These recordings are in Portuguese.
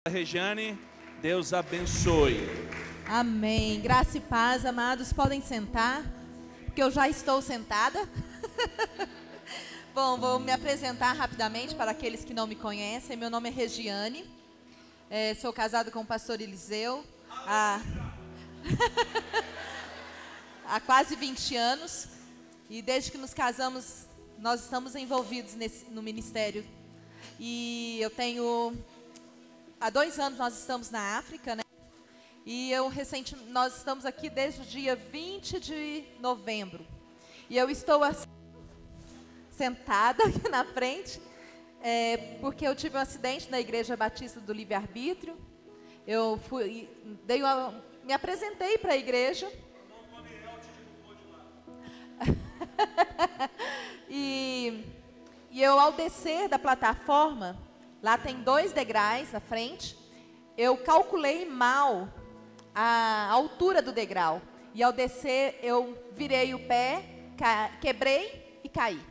Regiane, Deus abençoe. Amém. Graça e paz, amados. Podem sentar, porque eu já estou sentada. Bom, vou me apresentar rapidamente para aqueles que não me conhecem. Meu nome é Regiane. Sou casada com o pastor Eliseu há quase 20 anos. E desde que nos casamos, nós estamos envolvidos no ministério. E eu tenho... Há 2 anos nós estamos na África, né? E nós estamos aqui desde o dia 20 de novembro. E eu estou assim, sentada aqui na frente, porque eu tive um acidente na Igreja Batista do Livre-Arbítrio. Eu me apresentei para a igreja. E eu, ao descer da plataforma, lá tem 2 degraus na frente, eu calculei mal a altura do degrau. E ao descer, eu virei o pé, quebrei e caí.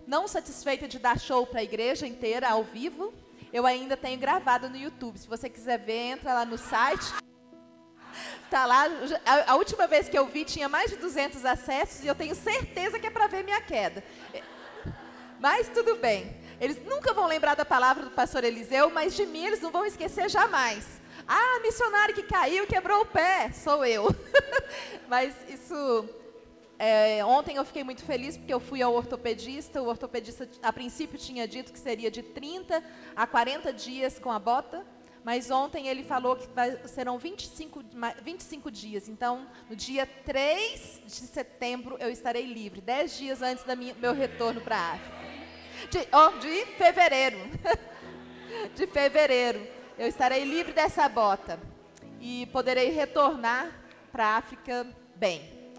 Não satisfeita de dar show para a igreja inteira, ao vivo, eu ainda tenho gravado no YouTube. Se você quiser ver, entra lá no site. Tá lá, a última vez que eu vi tinha mais de 200 acessos e eu tenho certeza que é para ver minha queda. Mas tudo bem. Eles nunca vão lembrar da palavra do pastor Eliseu, mas de mim eles não vão esquecer jamais. Ah, missionário que caiu, quebrou o pé, sou eu. Mas isso... ontem eu fiquei muito feliz porque eu fui ao ortopedista. O ortopedista, a princípio, tinha dito que seria de 30 a 40 dias com a bota. Mas ontem ele falou que serão 25 dias. Então, no dia 3 de setembro, eu estarei livre. 10 dias antes do meu retorno para a África. De fevereiro. De fevereiro. Eu estarei livre dessa bota. E poderei retornar para a África bem.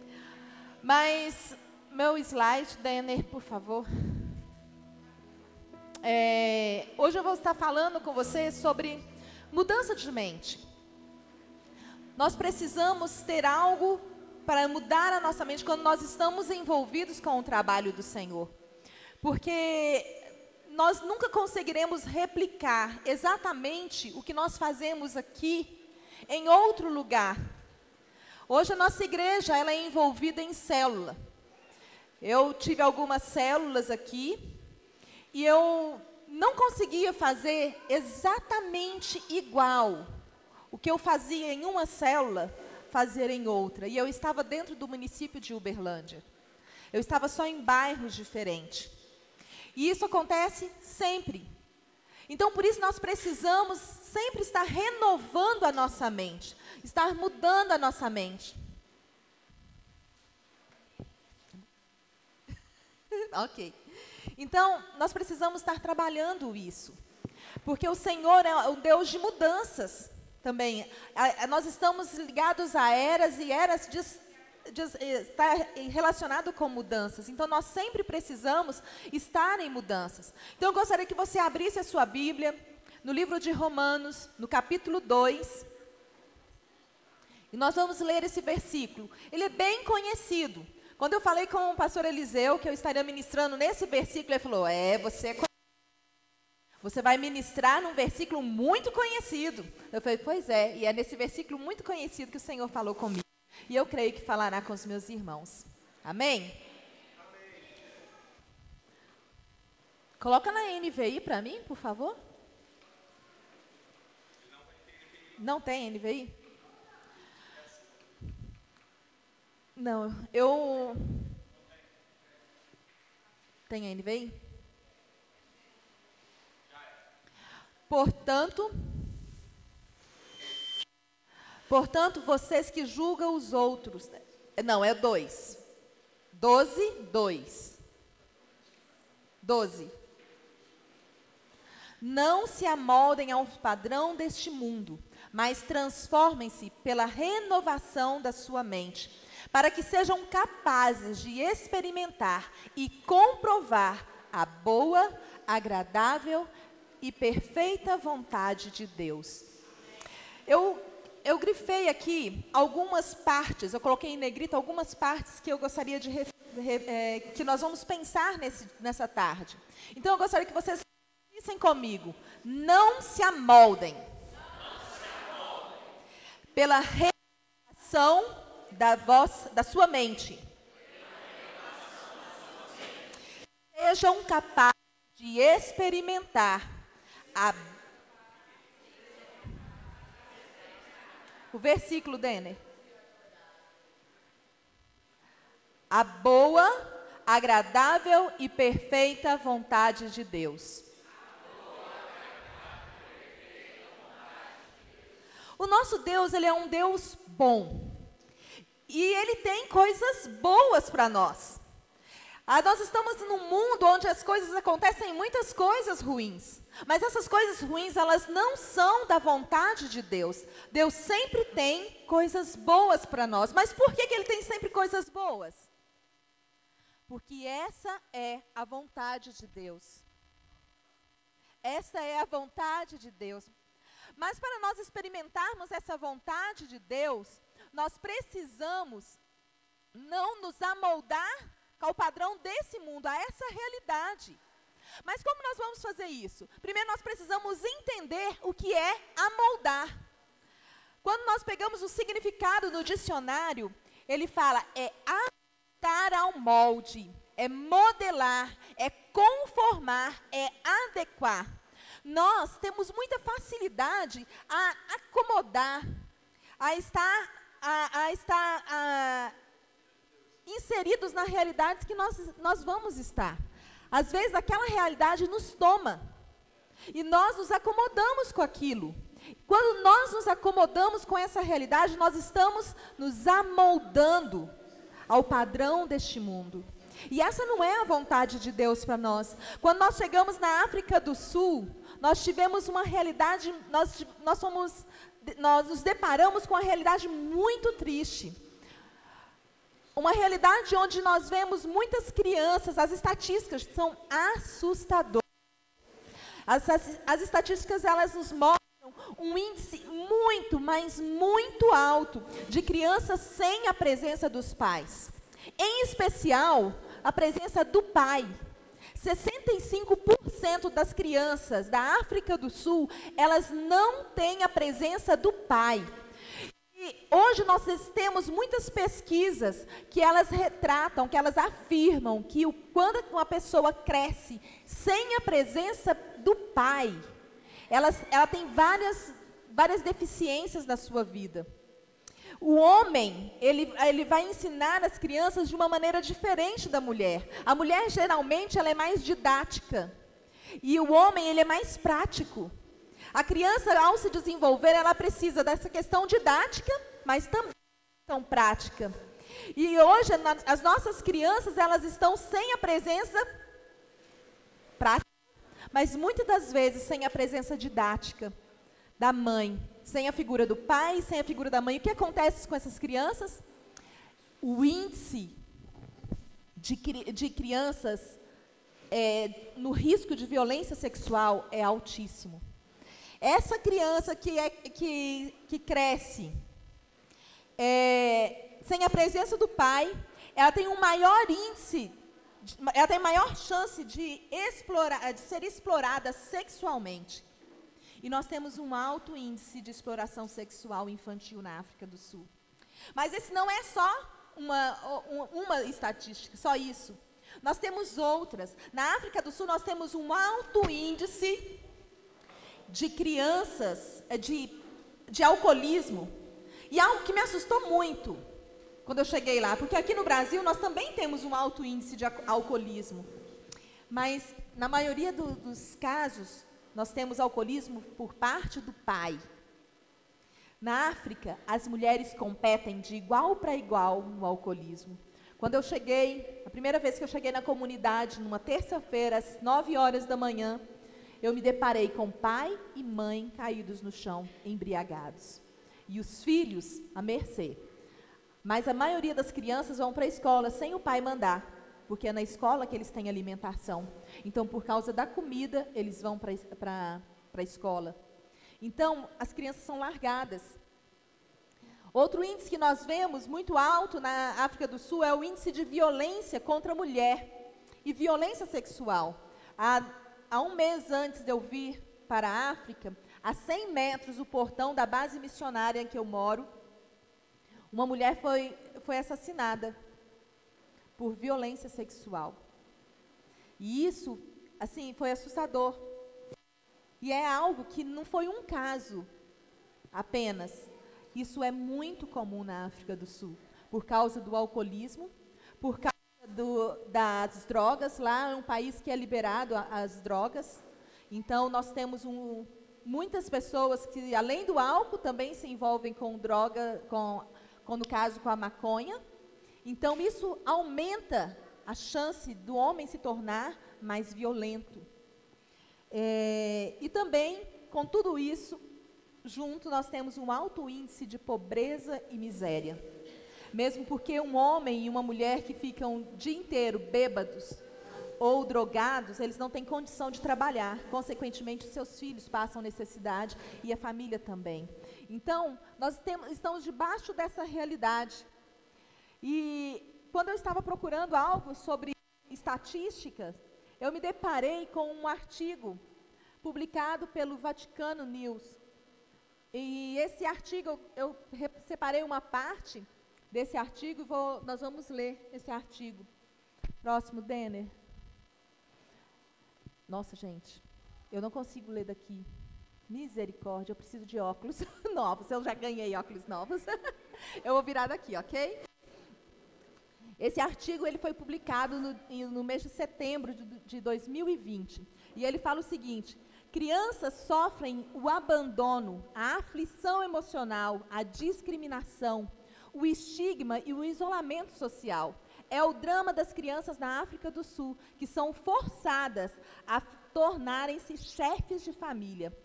Mas, meu slide, Denner, por favor. Hoje eu vou estar falando com você sobre mudança de mente. Nós precisamos ter algo para mudar a nossa mente quando nós estamos envolvidos com o trabalho do Senhor. Porque nós nunca conseguiremos replicar exatamente o que nós fazemos aqui em outro lugar. Hoje a nossa igreja ela é envolvida em célula. Eu tive algumas células aqui e eu não conseguia fazer exatamente igual o que eu fazia em uma célula, fazer em outra. E eu estava dentro do município de Uberlândia. Eu estava só em bairros diferentes. E isso acontece sempre. Então, por isso, nós precisamos sempre estar renovando a nossa mente, estar mudando a nossa mente. Ok. Então, nós precisamos estar trabalhando isso. Porque o Senhor é o Deus de mudanças também. Nós estamos ligados a eras e eras está relacionado com mudanças. Então, nós sempre precisamos estar em mudanças. Então, eu gostaria que você abrisse a sua Bíblia no livro de Romanos, no capítulo 2. E nós vamos ler esse versículo. Ele é bem conhecido. Quando eu falei com o pastor Eliseu que eu estaria ministrando nesse versículo, ele falou, você vai ministrar num versículo muito conhecido. Eu falei, pois é, e é nesse versículo muito conhecido que o Senhor falou comigo. E eu creio que falará com os meus irmãos. Amém? Amém. Coloca na NVI para mim, por favor. Não tem NVI? Não, Tem a NVI? Portanto, vocês que julgam os outros... Não, é 2. 12, 2. 12. Não se amoldem ao padrão deste mundo, mas transformem-se pela renovação da sua mente, para que sejam capazes de experimentar e comprovar a boa, agradável e perfeita vontade de Deus. Eu grifei aqui algumas partes, eu coloquei em negrito algumas partes que eu gostaria de que nós vamos pensar nessa tarde. Então eu gostaria que vocês pensem comigo. Não se amoldem. pela renovação da sua mente. Sejam capazes de experimentar o versículo, Denner. A boa, agradável e perfeita vontade de Deus. O nosso Deus, ele é um Deus bom. E ele tem coisas boas para nós. Nós estamos num mundo onde as coisas acontecem, muitas coisas ruins. Mas essas coisas ruins, elas não são da vontade de Deus. Deus sempre tem coisas boas para nós. Mas por que ele tem sempre coisas boas? Porque essa é a vontade de Deus. Essa é a vontade de Deus. Mas para nós experimentarmos essa vontade de Deus, nós precisamos não nos amoldar ao padrão desse mundo, a essa realidade. Mas como nós vamos fazer isso? Primeiro nós precisamos entender o que é amoldar. Quando nós pegamos o significado no dicionário, ele fala, é adaptar ao molde, é modelar, é conformar, é adequar. Nós temos muita facilidade a acomodar, a estar inseridos na realidade que nós vamos estar. Às vezes aquela realidade nos toma e nós nos acomodamos com aquilo. Quando nós nos acomodamos com essa realidade, nós estamos nos amoldando ao padrão deste mundo. E essa não é a vontade de Deus para nós. Quando nós chegamos na África do Sul, nós tivemos uma realidade, nós nos deparamos com uma realidade muito triste. Uma realidade onde nós vemos muitas crianças, as estatísticas são assustadoras. As estatísticas, elas nos mostram um índice muito, mas muito alto de crianças sem a presença dos pais. Em especial, a presença do pai. 65% das crianças da África do Sul, elas não têm a presença do pai. E hoje nós temos muitas pesquisas que elas retratam, que elas afirmam que quando uma pessoa cresce sem a presença do pai, ela tem várias deficiências na sua vida. O homem, ele vai ensinar as crianças de uma maneira diferente da mulher. A mulher, geralmente, ela é mais didática. E o homem, ele é mais prático. A criança, ao se desenvolver, ela precisa dessa questão didática, mas também questão prática. E hoje, as nossas crianças, elas estão sem a presença prática, mas muitas das vezes sem a presença didática da mãe. Sem a figura do pai, sem a figura da mãe. O que acontece com essas crianças? O índice de crianças no risco de violência sexual é altíssimo. Essa criança que cresce sem a presença do pai, ela tem um maior índice, ela tem maior chance de ser explorada sexualmente. E nós temos um alto índice de exploração sexual infantil na África do Sul. Mas esse não é só uma estatística, só isso. Nós temos outras. Na África do Sul, nós temos um alto índice de crianças, de alcoolismo. E algo que me assustou muito quando eu cheguei lá, porque aqui no Brasil nós também temos um alto índice de alcoolismo. Mas, na maioria dos casos, nós temos alcoolismo por parte do pai. Na África, as mulheres competem de igual para igual no alcoolismo. Quando eu cheguei, a primeira vez que eu cheguei na comunidade, numa terça-feira, às 9 horas da manhã, eu me deparei com pai e mãe caídos no chão, embriagados. E os filhos à mercê. Mas a maioria das crianças vão para a escola sem o pai mandar, porque é na escola que eles têm alimentação. Então, por causa da comida, eles vão para a escola. Então, as crianças são largadas. Outro índice que nós vemos muito alto na África do Sul é o índice de violência contra a mulher e violência sexual. Há um mês antes de eu vir para a África, a 100 metros do portão da base missionária em que eu moro, uma mulher foi assassinada por violência sexual. E isso, assim, foi assustador. E é algo que não foi um caso apenas. Isso é muito comum na África do Sul, por causa do alcoolismo, por causa das drogas. Lá é um país que é liberado as drogas. Então, nós temos muitas pessoas que, além do álcool, também se envolvem com droga, no caso, com a maconha. Então, isso aumenta a chance do homem se tornar mais violento. E também, com tudo isso, junto, nós temos um alto índice de pobreza e miséria. Mesmo porque um homem e uma mulher que ficam o dia inteiro bêbados ou drogados, eles não têm condição de trabalhar. Consequentemente, os seus filhos passam necessidade e a família também. Então, nós estamos debaixo dessa realidade. E quando eu estava procurando algo sobre estatísticas, eu me deparei com um artigo publicado pelo Vaticano News. E esse artigo, eu separei uma parte desse artigo e nós vamos ler esse artigo. Próximo, Denner. Nossa, gente, eu não consigo ler daqui. Misericórdia, eu preciso de óculos novos. Eu já ganhei óculos novos. Eu vou virar daqui, ok? Esse artigo ele foi publicado no mês de setembro de 2020. E ele fala o seguinte: crianças sofrem o abandono, a aflição emocional, a discriminação, o estigma e o isolamento social. É o drama das crianças na África do Sul, que são forçadas a tornarem-se chefes de família.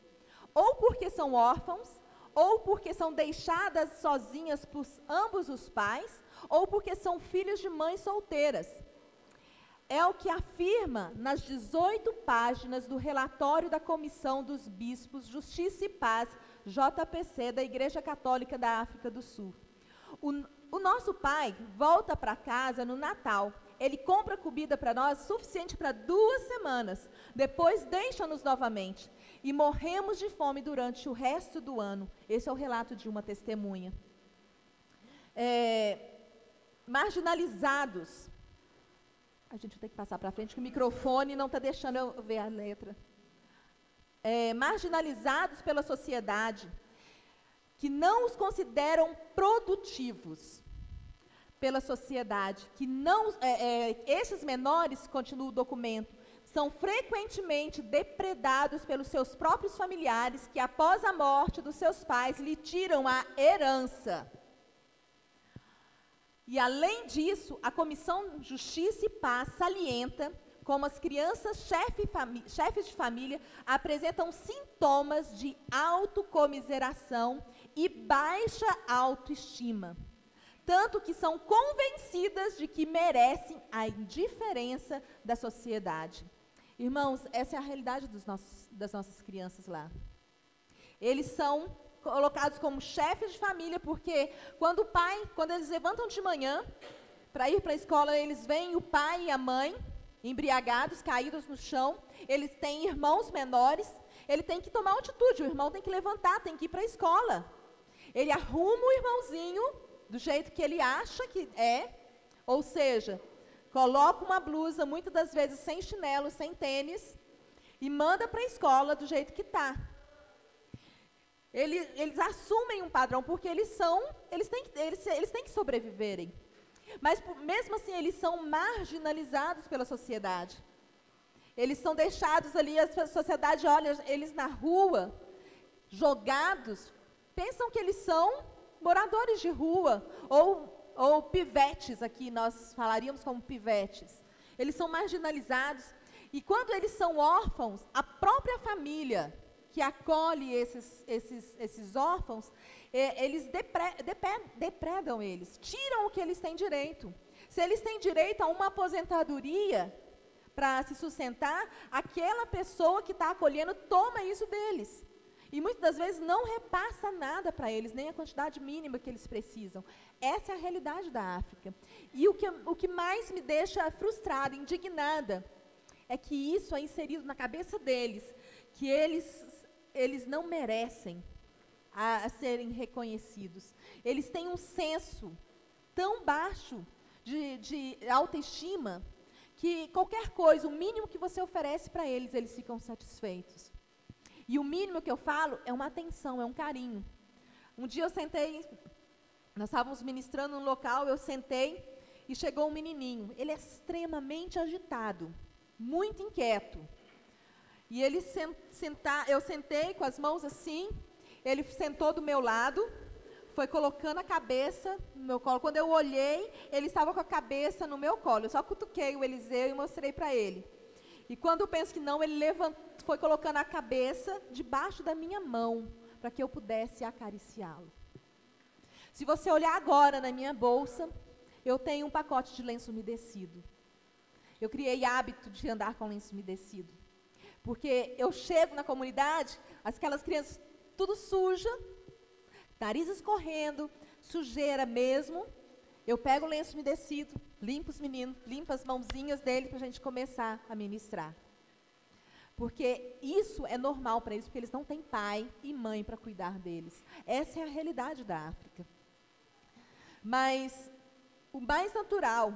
Ou porque são órfãos, ou porque são deixadas sozinhas por ambos os pais, ou porque são filhos de mães solteiras. É o que afirma nas 18 páginas do relatório da Comissão dos Bispos Justiça e Paz, JPC, da Igreja Católica da África do Sul. O nosso pai volta para casa no Natal. Ele compra comida para nós suficiente para 2 semanas. Depois deixa-nos novamente. E morremos de fome durante o resto do ano. Esse é o relato de uma testemunha. Marginalizados. A gente tem que passar para frente, que o microfone não está deixando eu ver a letra. Marginalizados pela sociedade, que não os consideram produtivos pela sociedade, que não, esses menores, continua o documento, são frequentemente depredados pelos seus próprios familiares, que após a morte dos seus pais lhe tiram a herança. E além disso, a Comissão Justiça e Paz salienta como as crianças chefes de família apresentam sintomas de autocomiseração e baixa autoestima, tanto que são convencidas de que merecem a indiferença da sociedade. Irmãos, essa é a realidade das nossas crianças lá. Eles são colocados como chefes de família, porque quando eles levantam de manhã para ir para a escola, eles veem o pai e a mãe embriagados, caídos no chão. Eles têm irmãos menores, ele tem que tomar atitude, o irmão tem que levantar, tem que ir para a escola. Ele arruma o irmãozinho do jeito que ele acha que é, ou seja, coloca uma blusa, muitas das vezes sem chinelo, sem tênis, e manda para a escola do jeito que está. Eles assumem um padrão, porque eles têm que sobreviverem. Mas, mesmo assim, eles são marginalizados pela sociedade. Eles são deixados ali, a sociedade olha eles na rua, jogados, pensam que eles são moradores de rua, ou pivetes, aqui nós falaríamos como pivetes. Eles são marginalizados, e quando eles são órfãos, a própria família que acolhe esses órfãos, eles depredam eles, tiram o que eles têm direito. Se eles têm direito a uma aposentadoria para se sustentar, aquela pessoa que está acolhendo toma isso deles. E muitas das vezes não repassa nada para eles, nem a quantidade mínima que eles precisam. Essa é a realidade da África. E o que mais me deixa frustrada, indignada, é que isso é inserido na cabeça deles, que eles eles não merecem a serem reconhecidos. Eles têm um senso tão baixo de autoestima que qualquer coisa, o mínimo que você oferece para eles, eles ficam satisfeitos. E o mínimo que eu falo é uma atenção, é um carinho. Um dia eu sentei, nós estávamos ministrando num local, eu sentei e chegou um menininho. Ele é extremamente agitado, muito inquieto. E ele eu sentei com as mãos assim, ele sentou do meu lado, foi colocando a cabeça no meu colo. Quando eu olhei, ele estava com a cabeça no meu colo. Eu só cutuquei o Eliseu e mostrei para ele. E quando eu penso que não, ele foi colocando a cabeça debaixo da minha mão, para que eu pudesse acariciá-lo. Se você olhar agora na minha bolsa, eu tenho um pacote de lenço umedecido. Eu criei hábito de andar com lenço umedecido. Porque eu chego na comunidade, aquelas crianças tudo suja, nariz escorrendo, sujeira mesmo. Eu pego o lenço umedecido, limpo os meninos, limpo as mãozinhas deles para a gente começar a ministrar. Porque isso é normal para eles, porque eles não têm pai e mãe para cuidar deles. Essa é a realidade da África. Mas o mais natural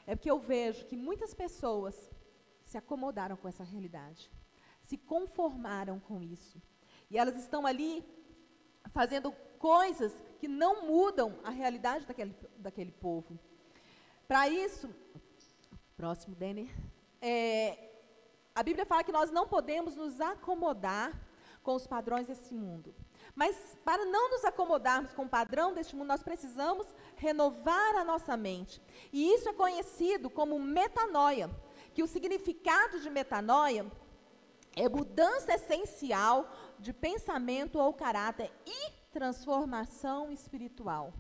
é porque eu vejo que muitas pessoas se acomodaram com essa realidade, se conformaram com isso. E elas estão ali fazendo coisas que não mudam a realidade daquele povo. Para isso, próximo, Denner, a Bíblia fala que nós não podemos nos acomodar com os padrões desse mundo. Mas para não nos acomodarmos com o padrão deste mundo, nós precisamos renovar a nossa mente. E isso é conhecido como metanoia, que o significado de metanoia é mudança essencial de pensamento ou caráter e transformação espiritual.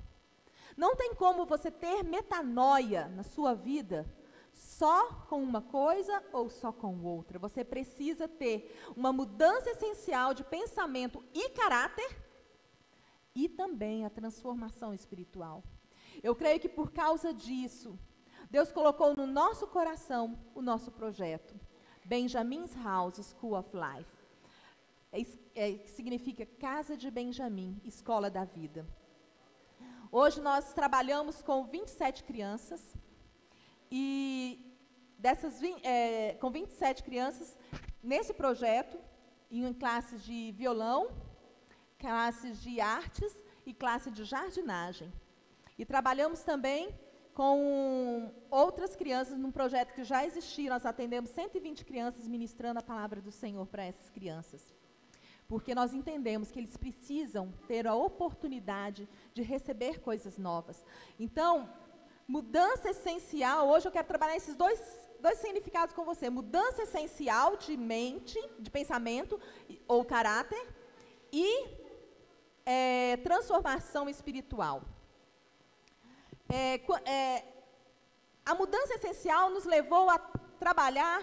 Não tem como você ter metanoia na sua vida só com uma coisa ou só com outra. Você precisa ter uma mudança essencial de pensamento e caráter e também a transformação espiritual. Eu creio que por causa disso, Deus colocou no nosso coração o nosso projeto, Benjamin's House School of Life. Que significa Casa de Benjamim, Escola da Vida. Hoje nós trabalhamos com 27 crianças, e com 27 crianças nesse projeto, em classes de violão, classes de artes e classe de jardinagem. E trabalhamos também com outras crianças num projeto que já existia. Nós atendemos 120 crianças ministrando a palavra do Senhor para essas crianças. Porque nós entendemos que eles precisam ter a oportunidade de receber coisas novas. Então, mudança essencial, hoje eu quero trabalhar esses dois significados com você. Mudança essencial de mente, de pensamento ou caráter e transformação espiritual. A mudança essencial nos levou a trabalhar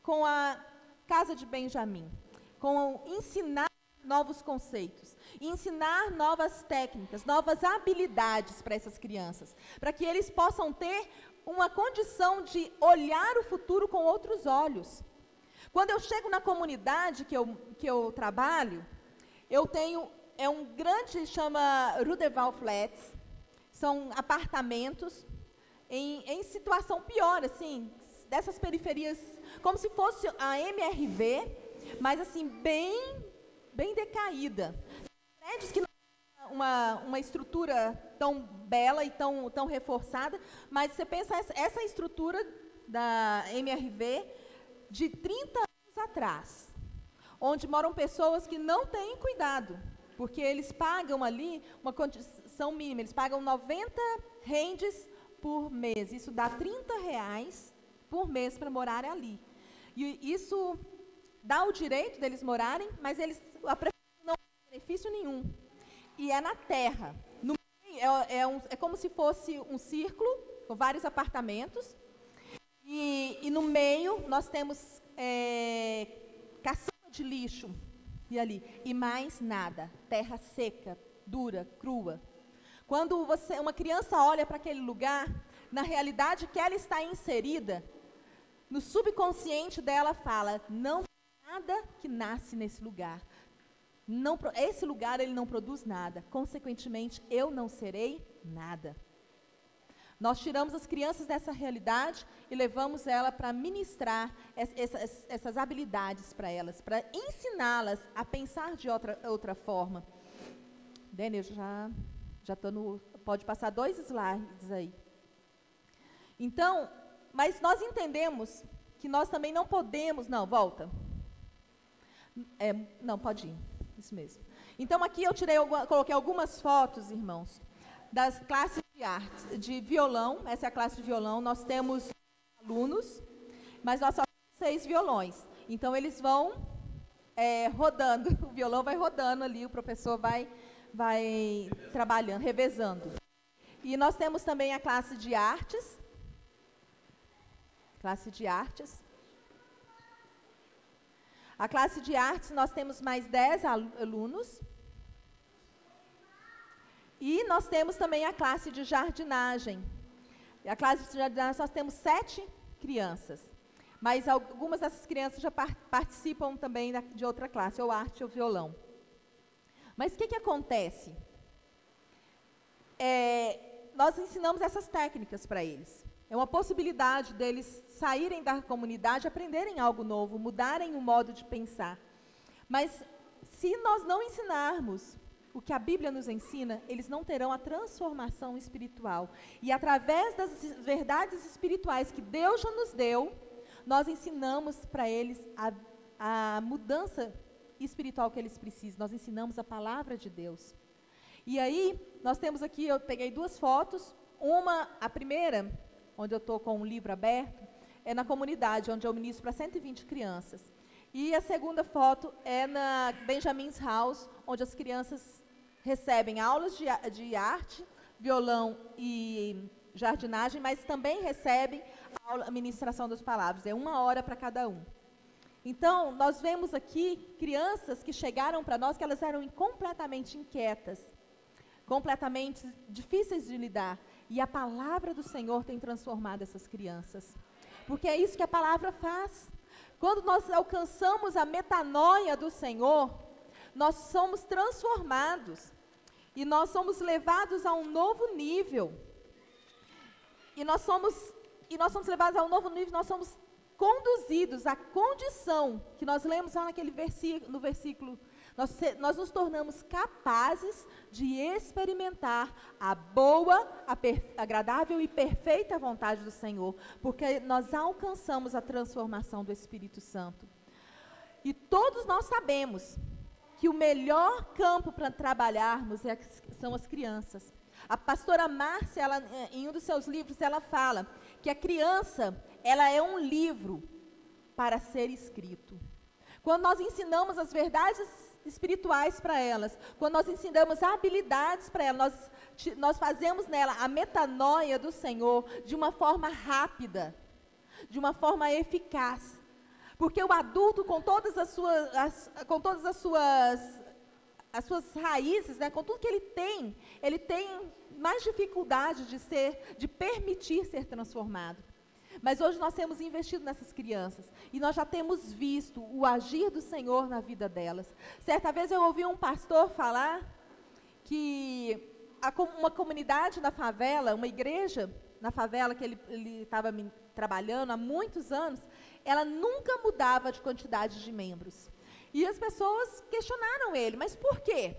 com a Casa de Benjamim, com ensinar novos conceitos, ensinar novas técnicas, novas habilidades para essas crianças, para que eles possam ter uma condição de olhar o futuro com outros olhos. Quando eu chego na comunidade que eu trabalho, eu tenho, um grande, chama Rudeval Flats, são apartamentos em situação pior, assim, dessas periferias, como se fosse a MRV, mas assim, bem decaída. Prédios que não têm uma estrutura tão bela e tão reforçada, mas você pensa essa estrutura da MRV de 30 anos atrás, onde moram pessoas que não têm cuidado, porque eles pagam ali uma condição mínima, eles pagam 90 rendes por mês, isso dá R$30 por mês para morar ali. E isso dá o direito deles morarem, mas a prefeitura não tem benefício nenhum. E é na terra. No meio, é como se fosse um círculo, com vários apartamentos. E no meio nós temos caçamba de lixo. E ali. E mais nada. Terra seca, dura, crua. Quando uma criança olha para aquele lugar, na realidade que ela está inserida, no subconsciente dela fala, não nada que nasce nesse lugar. esse lugar ele não produz nada, consequentemente eu não serei nada. Nós tiramos as crianças dessa realidade e levamos ela para ministrar essas habilidades para elas, para ensiná-las a pensar de outra forma. Daniel, já estou no... Pode passar 2 slides aí. Então, mas nós entendemos que nós também não podemos... Não, volta. Não, pode ir. Isso mesmo. Então, aqui eu coloquei algumas fotos, irmãos, das classes de arte, de violão. Essa é a classe de violão. Nós temos alunos, mas nós só temos 6 violões. Então, eles vão rodando. O violão vai rodando ali, o professor vai trabalhando, revezando. E nós temos também a classe de artes. Classe de artes. A classe de artes, nós temos mais 10 alunos. E nós temos também a classe de jardinagem. A classe de jardinagem, nós temos 7 crianças. Mas algumas dessas crianças já participam também de outra classe, ou arte ou violão. Mas o que acontece? Nós ensinamos essas técnicas para eles. É uma possibilidade deles saírem da comunidade, aprenderem algo novo, mudarem o modo de pensar. Mas se nós não ensinarmos o que a Bíblia nos ensina, eles não terão a transformação espiritual. E através das verdades espirituais que Deus já nos deu, nós ensinamos para eles a mudança espiritual que eles precisam. Nós ensinamos a palavra de Deus. E aí, nós temos aqui, eu peguei 2 fotos. A primeira, onde eu estou com um livro aberto, é na comunidade, onde eu ministro para 120 crianças. E a segunda foto é na Benjamin's House, onde as crianças recebem aulas de arte, violão e jardinagem, mas também recebem a ministração das palavras. É 1 hora para cada um. Então, nós vemos aqui crianças que chegaram para nós, que elas eram completamente inquietas, completamente difíceis de lidar. E a palavra do Senhor tem transformado essas crianças. Porque é isso que a palavra faz. Quando nós alcançamos a metanoia do Senhor, nós somos transformados. E nós somos levados a um novo nível. E nós somos levados a um novo nível, nós somos conduzidos à condição, que nós lemos lá no versículo, nós nos tornamos capazes de experimentar a boa, agradável e perfeita vontade do Senhor, porque nós alcançamos a transformação do Espírito Santo. E todos nós sabemos que o melhor campo para trabalharmos são as crianças. A pastora Márcia, em um dos seus livros, ela fala que a criança, ela é um livro para ser escrito. Quando nós ensinamos as verdades espirituais para elas, quando nós ensinamos habilidades para elas, nós fazemos nela a metanoia do Senhor de uma forma rápida, de uma forma eficaz. Porque o adulto, com todas as suas raízes, né, com tudo que ele tem mais dificuldade de permitir ser transformado. Mas hoje nós temos investido nessas crianças e nós já temos visto o agir do Senhor na vida delas. Certa vez eu ouvi um pastor falar que uma comunidade na favela, uma igreja na favela que ele estava trabalhando há muitos anos, ela nunca mudava de quantidade de membros. E as pessoas questionaram ele, mas por quê?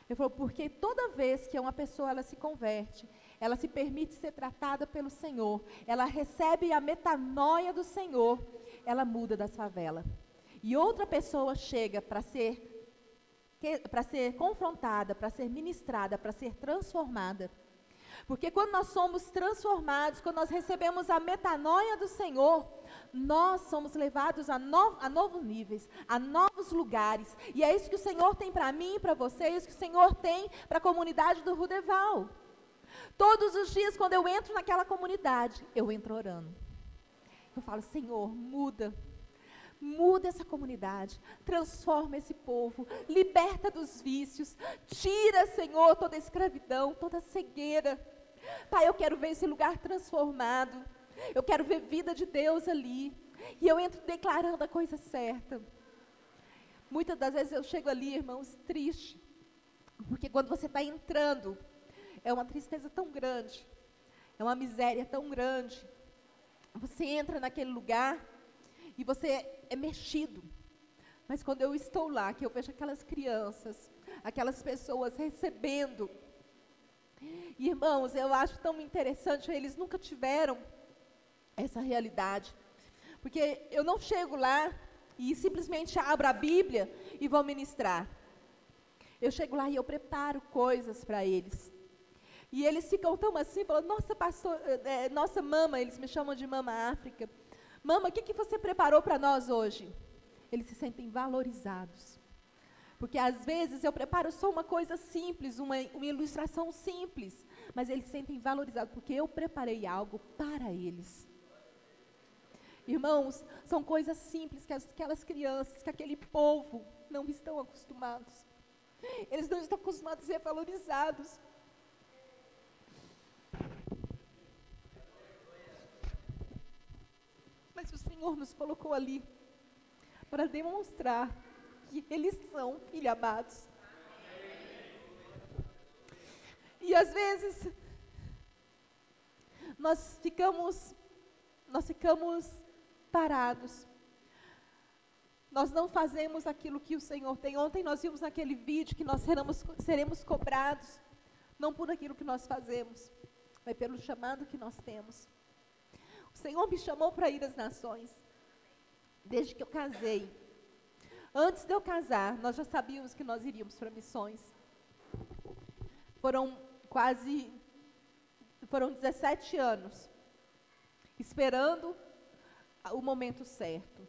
Ele falou, porque toda vez que uma pessoa ela se converte, ela se permite ser tratada pelo Senhor, ela recebe a metanoia do Senhor, ela muda da favela. E outra pessoa chega para ser confrontada, para ser ministrada, para ser transformada. Porque quando nós somos transformados, quando nós recebemos a metanoia do Senhor, nós somos levados a novos níveis, a novos lugares. E é isso que o Senhor tem para mim e para você, é isso que o Senhor tem para a comunidade do Rudeval. Todos os dias, quando eu entro naquela comunidade, eu entro orando. Eu falo, Senhor, muda essa comunidade, transforma esse povo, liberta dos vícios, tira, Senhor, toda a escravidão, toda a cegueira. Pai, eu quero ver esse lugar transformado, eu quero ver vida de Deus ali, e eu entro declarando a coisa certa. Muitas das vezes eu chego ali, irmãos, triste, porque quando você está entrando, é uma tristeza tão grande, é uma miséria tão grande. Você entra naquele lugar e você é mexido. Mas quando eu estou lá, que eu vejo aquelas crianças, aquelas pessoas recebendo, irmãos, eu acho tão interessante, eles nunca tiveram essa realidade. Porque eu não chego lá e simplesmente abro a Bíblia e vou ministrar. Eu chego lá e eu preparo coisas para eles. E eles ficam tão assim, falando, nossa pastor, nossa mama, eles me chamam de Mama África. Mama, o que você preparou para nós hoje? Eles se sentem valorizados. Porque às vezes eu preparo só uma coisa simples, uma ilustração simples, mas eles se sentem valorizados, porque eu preparei algo para eles. Irmãos, são coisas simples que aquelas crianças, que aquele povo não estão acostumados. Eles não estão acostumados a ser valorizados. Mas o Senhor nos colocou ali para demonstrar que eles são filhos amados. E às vezes nós ficamos parados. Nós não fazemos aquilo que o Senhor tem. Ontem nós vimos naquele vídeo que nós seremos cobrados, não por aquilo que nós fazemos, mas pelo chamado que nós temos. O Senhor me chamou para ir às nações, desde que eu casei. Antes de eu casar, nós já sabíamos que nós iríamos para missões. Foram 17 anos, esperando o momento certo.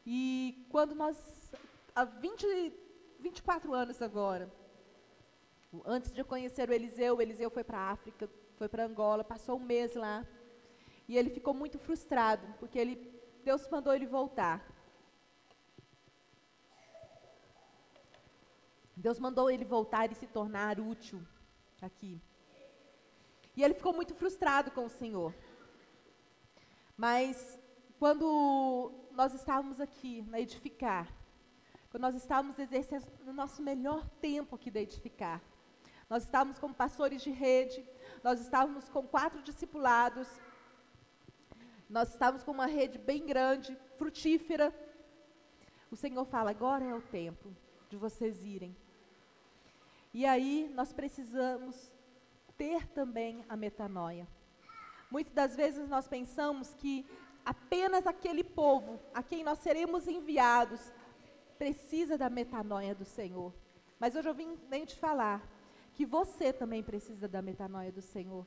E quando nós, há 24 anos agora, antes de eu conhecer o Eliseu foi para a África, foi para Angola, passou um mês lá. E ele ficou muito frustrado, porque Deus mandou ele voltar. Deus mandou ele voltar e se tornar útil aqui. E ele ficou muito frustrado com o Senhor. Mas, quando nós estávamos aqui na Edificar, quando nós estávamos exercendo o nosso melhor tempo aqui da Edificar, nós estávamos como pastores de rede, nós estávamos com 4 discipulados, nós estávamos com uma rede bem grande, frutífera. O Senhor fala, agora é o tempo de vocês irem. E aí nós precisamos ter também a metanoia. Muitas das vezes nós pensamos que apenas aquele povo a quem nós seremos enviados precisa da metanoia do Senhor. Mas hoje eu vim te falar que você também precisa da metanoia do Senhor.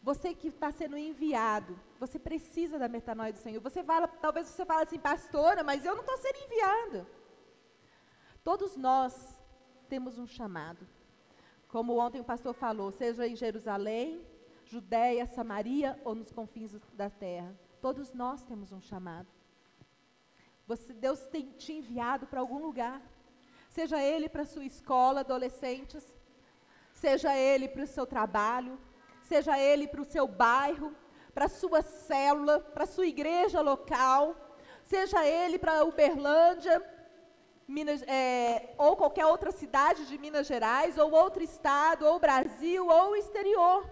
Você que está sendo enviado, você precisa da metanoia do Senhor. Talvez você fale assim, pastora, mas eu não estou sendo enviada. Todos nós temos um chamado. Como ontem o pastor falou, seja em Jerusalém, Judéia, Samaria ou nos confins da terra. Todos nós temos um chamado. Deus tem te enviado para algum lugar. Seja ele para a sua escola, adolescentes, seja ele para o seu trabalho, seja ele para o seu bairro, para a sua célula, para a sua igreja local, seja ele para Uberlândia, ou qualquer outra cidade de Minas Gerais, ou outro estado, ou Brasil, ou o exterior.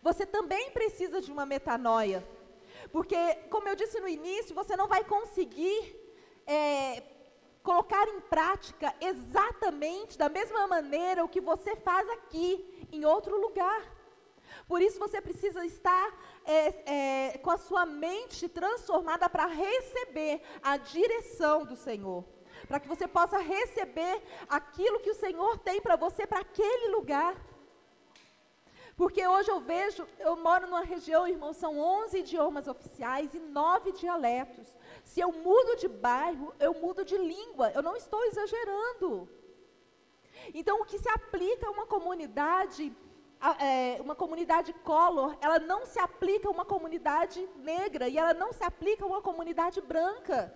Você também precisa de uma metanoia, porque, como eu disse no início, você não vai conseguir colocar em prática exatamente da mesma maneira o que você faz aqui, em outro lugar. Por isso você precisa estar com a sua mente transformada para receber a direção do Senhor. Para que você possa receber aquilo que o Senhor tem para você, para aquele lugar. Porque hoje eu moro numa região, irmãos, são 11 idiomas oficiais e 9 dialetos. Se eu mudo de bairro, eu mudo de língua, eu não estou exagerando. Então, o que se aplica a uma comunidade color, ela não se aplica a uma comunidade negra, e ela não se aplica a uma comunidade branca.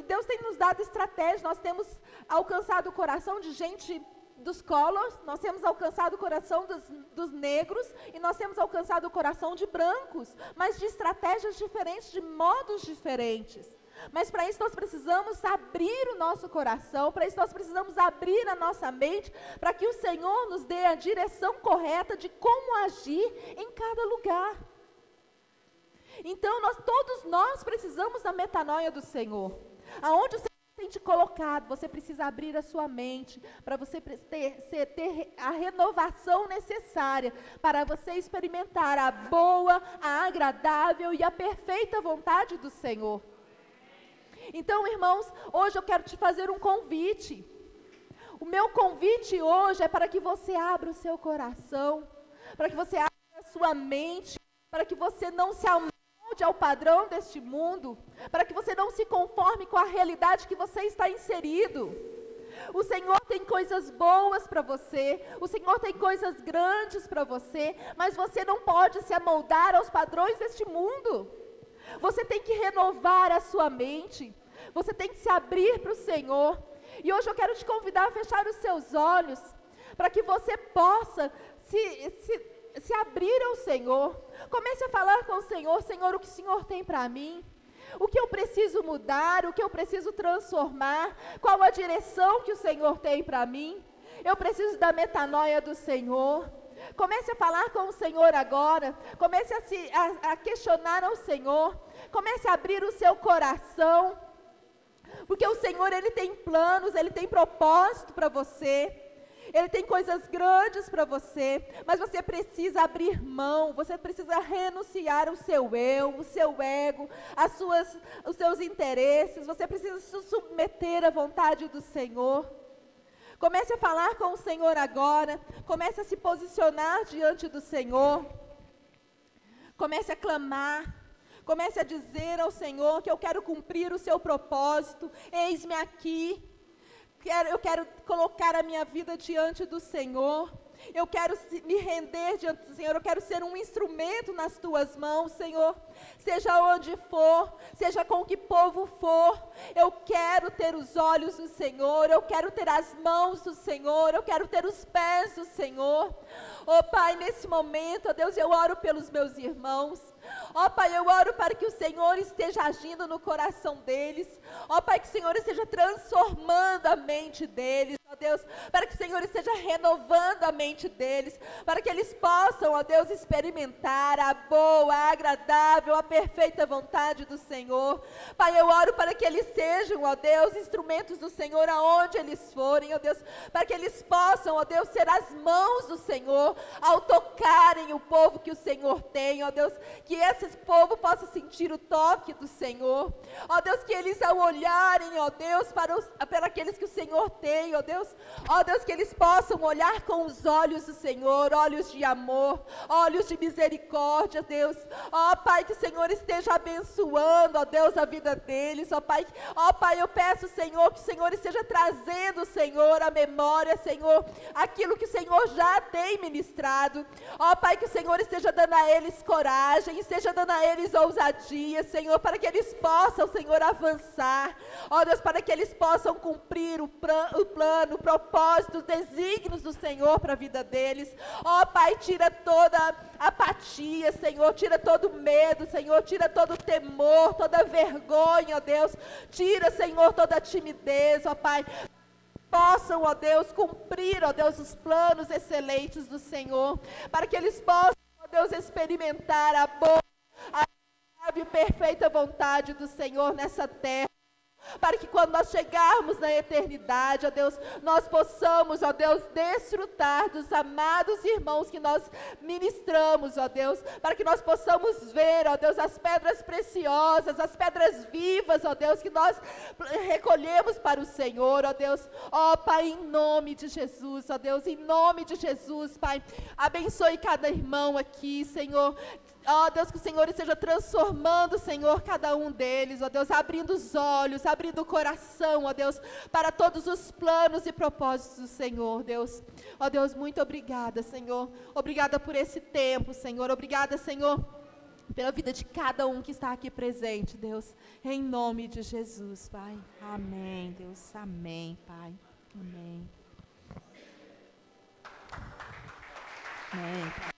Deus tem nos dado estratégia, nós temos alcançado o coração de gente dos colors, nós temos alcançado o coração dos negros, e nós temos alcançado o coração de brancos, mas de estratégias diferentes, de modos diferentes. Mas para isso nós precisamos abrir o nosso coração, para isso nós precisamos abrir a nossa mente, para que o Senhor nos dê a direção correta de como agir em cada lugar. Então, todos nós precisamos da metanoia do Senhor. Aonde o Senhor tem te colocado, você precisa abrir a sua mente, para você ter a renovação necessária, para você experimentar a boa, a agradável e a perfeita vontade do Senhor. Então, irmãos, hoje eu quero te fazer um convite. O meu convite hoje é para que você abra o seu coração, para que você abra a sua mente, para que você não se amolde ao padrão deste mundo, para que você não se conforme com a realidade que você está inserido. O Senhor tem coisas boas para você, o Senhor tem coisas grandes para você, mas você não pode se amoldar aos padrões deste mundo. Você tem que renovar a sua mente, você tem que se abrir para o Senhor. E hoje eu quero te convidar a fechar os seus olhos, para que você possa se abrir ao Senhor. Comece a falar com o Senhor: Senhor, o que o Senhor tem para mim? O que eu preciso mudar? O que eu preciso transformar? Qual a direção que o Senhor tem para mim? Eu preciso da metanoia do Senhor. Comece a falar com o Senhor agora. Comece a questionar ao Senhor. Comece a abrir o seu coração. Porque o Senhor, Ele tem planos, Ele tem propósito para você. Ele tem coisas grandes para você, mas você precisa abrir mão, você precisa renunciar o seu eu, o seu ego, os seus interesses, você precisa se submeter à vontade do Senhor. Comece a falar com o Senhor agora, comece a se posicionar diante do Senhor, comece a clamar, comece a dizer ao Senhor que eu quero cumprir o seu propósito, eis-me aqui. Eu quero colocar a minha vida diante do Senhor, eu quero me render diante do Senhor, eu quero ser um instrumento nas tuas mãos, Senhor, seja onde for, seja com que povo for, eu quero ter os olhos do Senhor, eu quero ter as mãos do Senhor, eu quero ter os pés do Senhor. Ó Pai, nesse momento, ó Deus, eu oro pelos meus irmãos. Ó Pai, eu oro para que o Senhor esteja agindo no coração deles. Ó Pai, que o Senhor esteja transformando a mente deles, ó Deus, para que o Senhor esteja renovando a mente deles, para que eles possam, ó Deus, experimentar a boa, a agradável, a perfeita vontade do Senhor. Pai, eu oro para que eles sejam, ó Deus, instrumentos do Senhor aonde eles forem, ó Deus, para que eles possam, ó Deus, ser as mãos do Senhor ao tocarem o povo que o Senhor tem, ó Deus, que esse povo possa sentir o toque do Senhor, ó Deus, que eles ao olharem, ó Deus, para aqueles que o Senhor tem, ó Deus, que eles possam olhar com os olhos do Senhor, olhos de amor, olhos de misericórdia, Deus, ó Pai, que o Senhor esteja abençoando, ó Deus, a vida deles, ó Pai, eu peço, Senhor, que o Senhor esteja trazendo, Senhor, a memória, Senhor, aquilo que o Senhor já tem ministrado, ó Pai, que o Senhor esteja dando a eles coragem, esteja dando a eles ousadia, Senhor, para que eles possam, Senhor, avançar, ó Deus, para que eles possam cumprir o plano, o propósito, os desígnios do Senhor para a vida deles. Ó Pai, tira toda a apatia, Senhor, tira todo o medo, Senhor, tira todo o temor, toda a vergonha, ó Deus, tira, Senhor, toda a timidez, ó Pai, possam, ó Deus, cumprir, ó Deus, os planos excelentes do Senhor, para que eles possam, ó Deus, experimentar a boa, a e perfeita vontade do Senhor nessa terra, para que quando nós chegarmos na eternidade, ó Deus, nós possamos, ó Deus, desfrutar dos amados irmãos que nós ministramos, ó Deus, para que nós possamos ver, ó Deus, as pedras preciosas, as pedras vivas, ó Deus, que nós recolhemos para o Senhor, ó Deus, ó Pai, em nome de Jesus, ó Deus, em nome de Jesus, Pai, abençoe cada irmão aqui, Senhor. Ó Deus, que o Senhor esteja transformando, Senhor, cada um deles, ó Deus, abrindo os olhos, abrindo o coração, ó Deus, para todos os planos e propósitos do Senhor, Deus. Ó Deus, muito obrigada, Senhor. Obrigada por esse tempo, Senhor. Obrigada, Senhor, pela vida de cada um que está aqui presente, Deus. Em nome de Jesus, Pai. Amém, Deus. Amém, Pai. Amém. Amém, Pai.